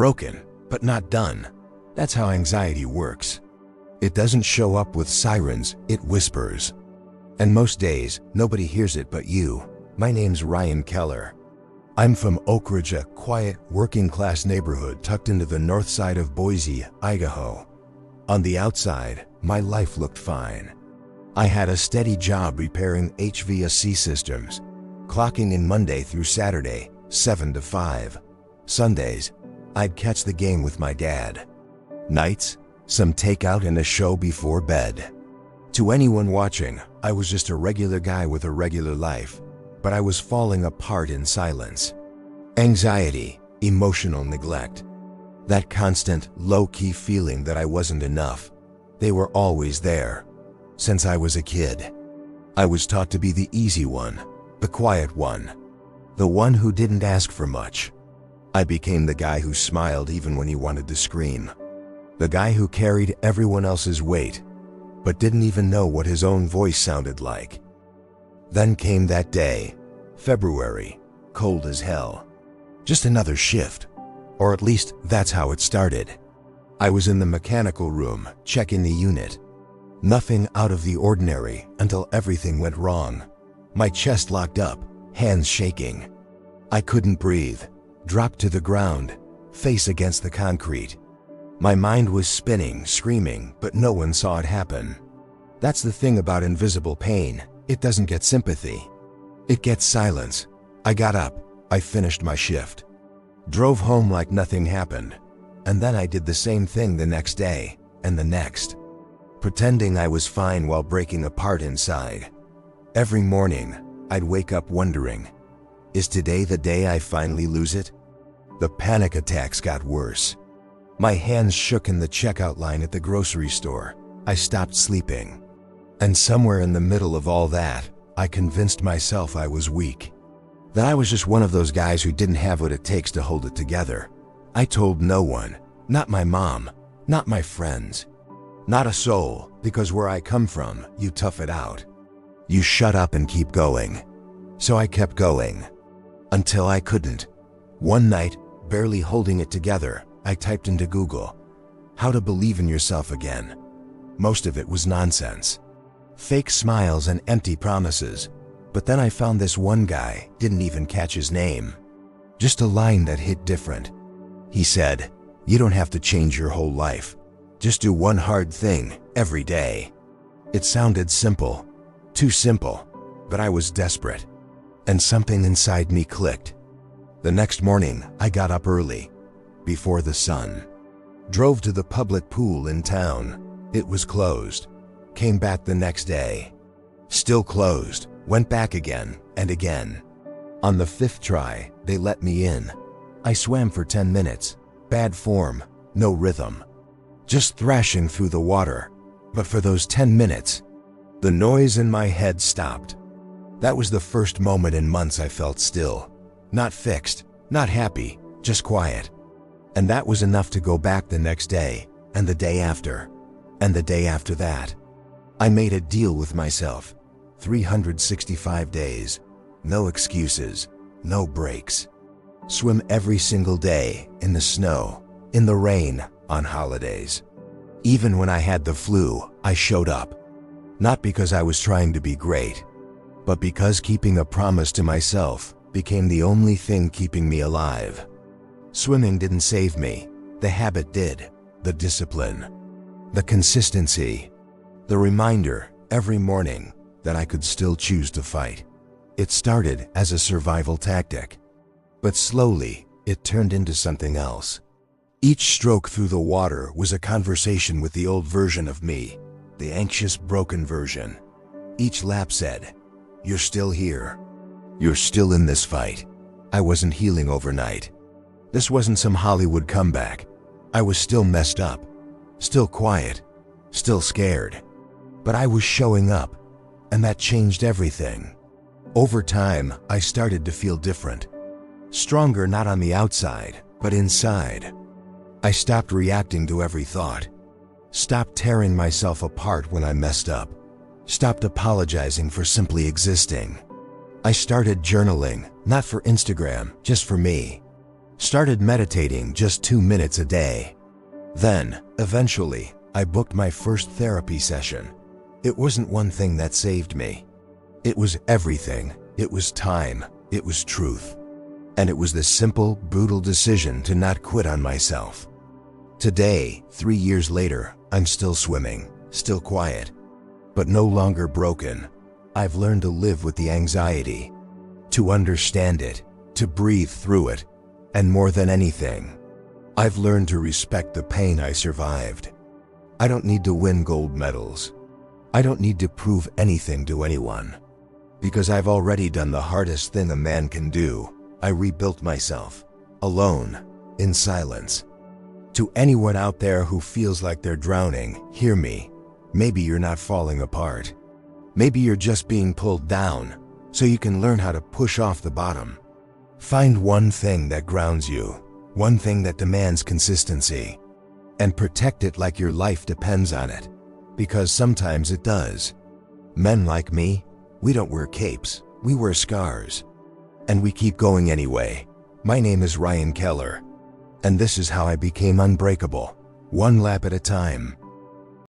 broken, but not done. That's how anxiety works. It doesn't show up with sirens, it whispers. And most days, nobody hears it but you. My name's Ryan Keller. I'm from Oak Ridge, a quiet, working-class neighborhood tucked into the north side of Boise, Idaho. On the outside, my life looked fine. I had a steady job repairing HVAC systems, clocking in Monday through Saturday, 7 to 5. Sundays, I'd catch the game with my dad. Nights, some takeout and a show before bed. To anyone watching, I was just a regular guy with a regular life, but I was falling apart in silence. Anxiety, emotional neglect, that constant, low-key feeling that I wasn't enough, they were always there. Since I was a kid, I was taught to be the easy one, the quiet one, the one who didn't ask for much. I became the guy who smiled even when he wanted to scream. The guy who carried everyone else's weight, but didn't even know what his own voice sounded like. Then came that day, February, cold as hell. Just another shift, or at least that's how it started. I was in the mechanical room, checking the unit. Nothing out of the ordinary until everything went wrong. My chest locked up, hands shaking. I couldn't breathe, dropped to the ground, face against the concrete. My mind was spinning, screaming, but no one saw it happen. That's the thing about invisible pain. It doesn't get sympathy. It gets silence. I got up. I finished my shift. Drove home like nothing happened. And then I did the same thing the next day, and the next. Pretending I was fine while breaking apart inside. Every morning, I'd wake up wondering, is today the day I finally lose it? The panic attacks got worse. My hands shook in the checkout line at the grocery store. I stopped sleeping. And somewhere in the middle of all that, I convinced myself I was weak. That I was just one of those guys who didn't have what it takes to hold it together. I told no one, not my mom, not my friends, not a soul, because where I come from, you tough it out. You shut up and keep going. So I kept going. Until I couldn't. One night, barely holding it together, I typed into Google, how to believe in yourself again. Most of it was nonsense. Fake smiles and empty promises. But then I found this one guy, didn't even catch his name. Just a line that hit different. He said, you don't have to change your whole life. Just do one hard thing, every day. It sounded simple. Too simple. But I was desperate. And something inside me clicked. The next morning, I got up early, before the sun. Drove to the public pool in town. It was closed. Came back the next day. Still closed. Went back again and again. On the 5th try, they let me in. I swam for 10 minutes. Bad form, no rhythm. Just thrashing through the water. But for those 10 minutes, the noise in my head stopped. That was the first moment in months I felt still. Not fixed, not happy, just quiet. And that was enough to go back the next day, and the day after, and the day after that. I made a deal with myself. 365 days. No excuses, no breaks. Swim every single day, in the snow, in the rain, on holidays. Even when I had the flu, I showed up. Not because I was trying to be great, but because keeping a promise to myself became the only thing keeping me alive. Swimming didn't save me. The habit did. The discipline. The consistency. The reminder, every morning, that I could still choose to fight. It started as a survival tactic. But slowly, it turned into something else. Each stroke through the water was a conversation with the old version of me, the anxious, broken version. Each lap said, you're still here. You're still in this fight. I wasn't healing overnight. This wasn't some Hollywood comeback. I was still messed up, still quiet, still scared. But I was showing up, and that changed everything. Over time, I started to feel different. Stronger not on the outside, but inside. I stopped reacting to every thought. Stopped tearing myself apart when I messed up. Stopped apologizing for simply existing. I started journaling, not for Instagram, just for me. Started meditating just 2 minutes a day. Then, eventually, I booked my first therapy session. It wasn't one thing that saved me. It was everything. It was time. It was truth. And it was the simple, brutal decision to not quit on myself. Today, 3 years later, I'm still swimming, still quiet, but no longer broken. I've learned to live with the anxiety, to understand it, to breathe through it, and more than anything, I've learned to respect the pain I survived. I don't need to win gold medals. I don't need to prove anything to anyone. Because I've already done the hardest thing a man can do. I rebuilt myself, alone, in silence. To anyone out there who feels like they're drowning, hear me. Maybe you're not falling apart. Maybe you're just being pulled down, so you can learn how to push off the bottom. Find one thing that grounds you, one thing that demands consistency, and protect it like your life depends on it, because sometimes it does. Men like me, we don't wear capes, we wear scars. And we keep going anyway. My name is Ryan Keller, and this is how I became unbreakable, one lap at a time.